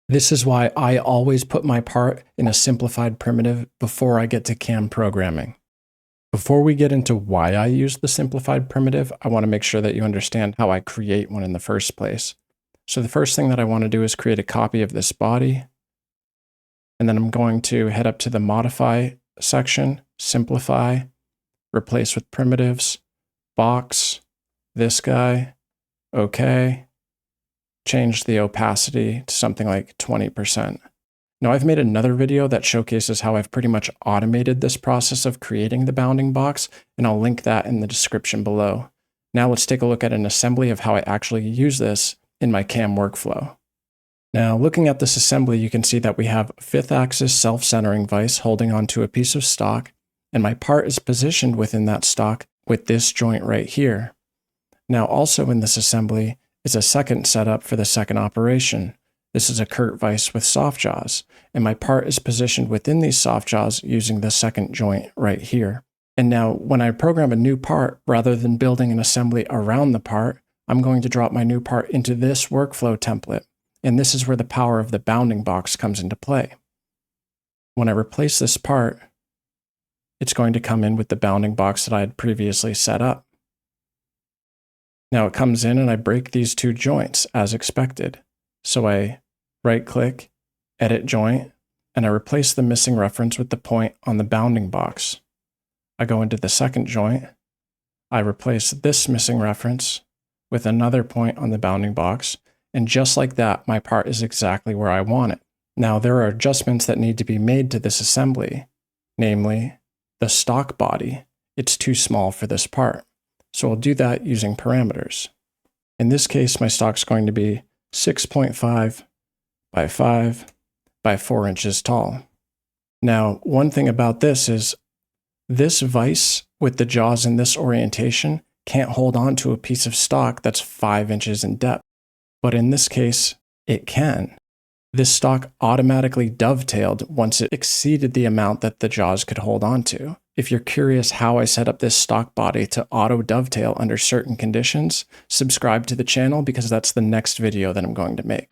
This is why I always put my part in a simplified primitive before I get to CAM programming. Before we get into why I use the simplified primitive, I want to make sure that you understand how I create one in the first place. So the first thing that I want to do is create a copy of this body. And then I'm going to head up to the modify section, simplify, replace with primitives, box, this guy, okay. Change the opacity to something like 20%. Now I've made another video that showcases how I've pretty much automated this process of creating the bounding box, and I'll link that in the description below. Now let's take a look at an assembly of how I actually use this in my CAM workflow. Now looking at this assembly, you can see that we have a 5th axis self-centering vise holding onto a piece of stock, and my part is positioned within that stock with this joint right here. Now also in this assembly is a second setup for the second operation. This is a Kurt vise with soft jaws, and my part is positioned within these soft jaws using the second joint right here. And now when I program a new part, rather than building an assembly around the part, I'm going to drop my new part into this workflow template. And this is where the power of the bounding box comes into play. When I replace this part, it's going to come in with the bounding box that I had previously set up. Now it comes in and I break these two joints as expected. So I right-click, edit joint, and I replace the missing reference with the point on the bounding box. I go into the second joint, I replace this missing reference with another point on the bounding box, and just like that, my part is exactly where I want it. Now there are adjustments that need to be made to this assembly, namely the stock body. It's too small for this part. So I'll do that using parameters. In this case, my stock's going to be 6.5 by 5 by 4 inches tall. Now, one thing about this is this vise with the jaws in this orientation can't hold on to a piece of stock that's 5 inches in depth. But in this case, it can. This stock automatically dovetailed once it exceeded the amount that the jaws could hold on to. If you're curious how I set up this stock body to auto dovetail under certain conditions, subscribe to the channel because that's the next video that I'm going to make.